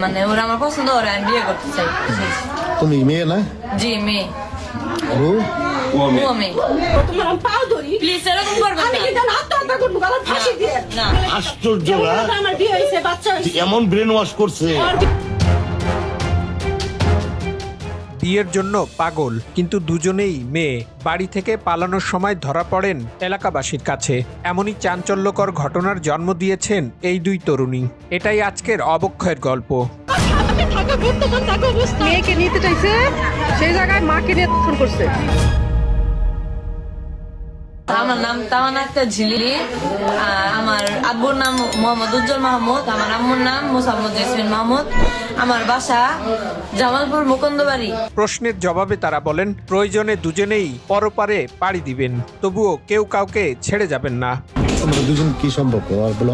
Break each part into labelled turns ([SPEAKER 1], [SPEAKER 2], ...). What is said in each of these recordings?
[SPEAKER 1] মানে ওরা আমার পছন্দ, ওরা আমি বিয়ে করতে চাই।
[SPEAKER 2] তুমি মেয়ে না?
[SPEAKER 1] জি মেয়ে।
[SPEAKER 2] ও
[SPEAKER 1] ও মেয়ে।
[SPEAKER 3] তোমার আমি পাও ধরি।
[SPEAKER 1] প্লিজ এরকম করবেন
[SPEAKER 3] আমি
[SPEAKER 1] না।
[SPEAKER 3] কিন্তু আত্মহত্যা করবো, গলায় ফাঁসি দিয়ে।
[SPEAKER 1] না
[SPEAKER 2] আশ্চর্য না?
[SPEAKER 3] আমার বিয়ে হয়েছে, বাচ্চা হয়েছে।
[SPEAKER 2] এমন ব্রেন ওয়াশ করছে।
[SPEAKER 4] বিয়ের জন্য পাগল, কিন্তু দুজনেই মেয়ে। বাড়ি থেকে পালানোর সময় ধরা পড়েন এলাকাবাসীর কাছে। এমনই চাঞ্চল্যকর ঘটনার জন্ম দিয়েছেন এই দুই তরুণী। এটাই আজকের অবক্ষয়ের গল্প।
[SPEAKER 5] মেয়েকে নিতে চাইছে, সেই জায়গায় মাকে নিয়ে ফোন করছে।
[SPEAKER 1] আমার নাম তামান্না আক্তার ঝিলি। আমার আব্বুর নাম মোহাম্মদ উজ্জ্বল মাহমুদ। আমার আম্মুর নাম মোসাম্মদ জেসমিন মাহমুদ। আমার বাসা জামালপুর মুকুন্দবাড়ি।
[SPEAKER 4] প্রশ্নের জবাবে তারা বলেন, প্রয়োজনে দুজনেই পরপারে পাড়ি দিবেন, তবুও কেউ কাউকে ছেড়ে যাবেন না।
[SPEAKER 2] তোমরা দুজন কি সম্পর্ক আর বলো?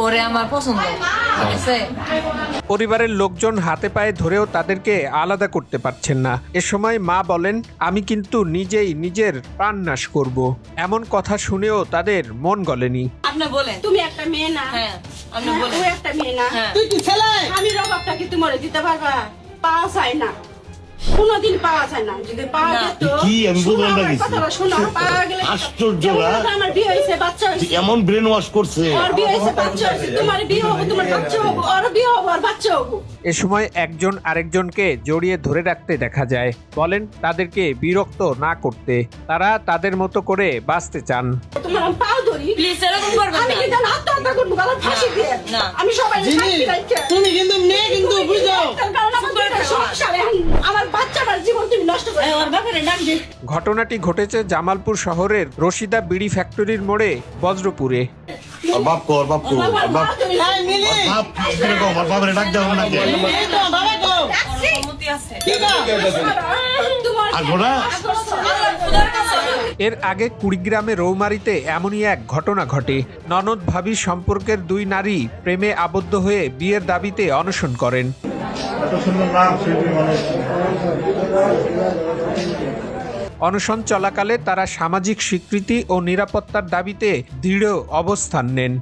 [SPEAKER 1] ওরে আমার পছন্দ, ঠিক আছে?
[SPEAKER 4] পরিবারের লোকজন হাতে পায়ে ধরেও তাদেরকে আলাদা করতে পারছেন না। এ সময় মা বলেন, আমি কিন্তু নিজেই নিজের প্রাণ নাশ করব। এমন কথা শুনেও তাদের মন গলেনি।
[SPEAKER 1] আপনি বলেন।
[SPEAKER 3] তুমি একটা মেয়ে না?
[SPEAKER 1] হ্যাঁ আপনি বলেন।
[SPEAKER 3] তুই একটা মেয়ে না?
[SPEAKER 1] হ্যাঁ।
[SPEAKER 3] তুই কি ছেলে? আমি রবাবটা কি তোমার দিতে পারবা? পাওয়া যায় না, কোনোদিন পাওয়া যায় না। যদি পাওয়া যেত,
[SPEAKER 2] কি আমি বললাম না কিছু?
[SPEAKER 3] কথাটা শোনো, পাওয়া গেলে
[SPEAKER 2] আশ্চর্য না?
[SPEAKER 3] আমার বিয়ে হয়েছে, বাচ্চা হয়েছে।
[SPEAKER 2] এমন ব্রেন ওয়াশ করছে।
[SPEAKER 3] ওর বিয়ে হয়েছে, বাচ্চা হয়েছে। তোমার বিয়ে হবো, তোমার বাচ্চা হবো। ওর বিয়ে হবো, আর বাচ্চা হবো।
[SPEAKER 4] এ সময় একজন আরেকজনকে জড়িয়ে ধরে রাখতে দেখা যায়। বলেন তাদেরকে বিরক্ত না করতে, তারা তাদের মতো করে বাঁচতে চান।
[SPEAKER 3] তোমার আমি পাও ধরি।
[SPEAKER 1] প্লিজ এরকম করবেন
[SPEAKER 3] আমি
[SPEAKER 1] না।
[SPEAKER 3] কিন্তু আত্মহত্যা করবো, গলায় ফাঁসি দিয়ে।
[SPEAKER 1] না।
[SPEAKER 3] আমি সবাই
[SPEAKER 6] তুমি কিন্তু মেয়ে, কিন্তু বুঝো
[SPEAKER 3] কারণ আমার দুইটা সংসার, আমার বাচ্চাটার জীবন তুমি নষ্ট করে ওর ব্যাপারে ডাক দে।
[SPEAKER 4] ঘটনাটি ঘটেছে জামালপুর শহরের রশিদা বিড়ি ফ্যাক্টরির মোড়ে বজ্রপুরে।
[SPEAKER 2] আর বাপ কো, আর বাপ কো, আর বাপ।
[SPEAKER 6] এই মিলি,
[SPEAKER 2] আর বাপ কিরকম? আর বাপরে ডাক দাও না কে?
[SPEAKER 6] এই তো বাবা গো,
[SPEAKER 1] অনুমতি আছে।
[SPEAKER 6] কি গো?
[SPEAKER 2] আর ঘোড়া?
[SPEAKER 1] আল্লাহর খোদার কাছে।
[SPEAKER 4] এর আগে কুড়িগ্রামে রৌমারীতে এমনই এক ঘটনা ঘটে। ননদ ভাবি সম্পর্কের দুই নারী প্রেমে আবদ্ধ হয়ে বিয়ের দাবিতে অনশন করেন। অনশন চলাকালে তারা সামাজিক স্বীকৃতি ও নিরাপত্তার দাবিতে দৃঢ় অবস্থান নেন।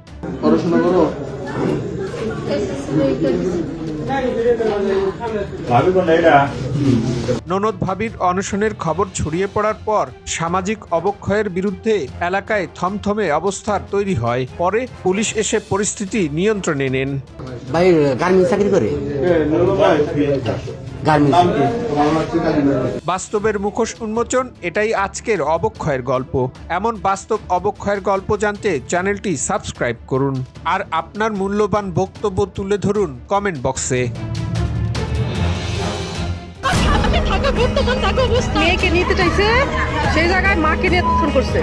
[SPEAKER 4] ননদ ভাবির অনশনের খবর ছড়িয়ে পড়ার পর সামাজিক অবক্ষয়ের বিরুদ্ধে এলাকায় থমথমে অবস্থার তৈরি হয়। পরে পুলিশ এসে পরিস্থিতি নিয়ন্ত্রণে নেন।
[SPEAKER 7] ভাই গার্মেন্টস চাকরি করে।
[SPEAKER 4] বাস্তবের মুখোশ উন্মোচন, এটাই আজকের অবক্ষয়ের গল্প। এমন বাস্তব অবক্ষয়ের গল্প জানতে চ্যানেলটি সাবস্ক্রাইব করুন আর আপনার মূল্যবান বক্তব্য তুলে ধরুন কমেন্ট বক্সে।
[SPEAKER 5] মেয়েকে নিতে চাইছে, সেই জায়গায় মাকে নিয়ে ফোন করছে।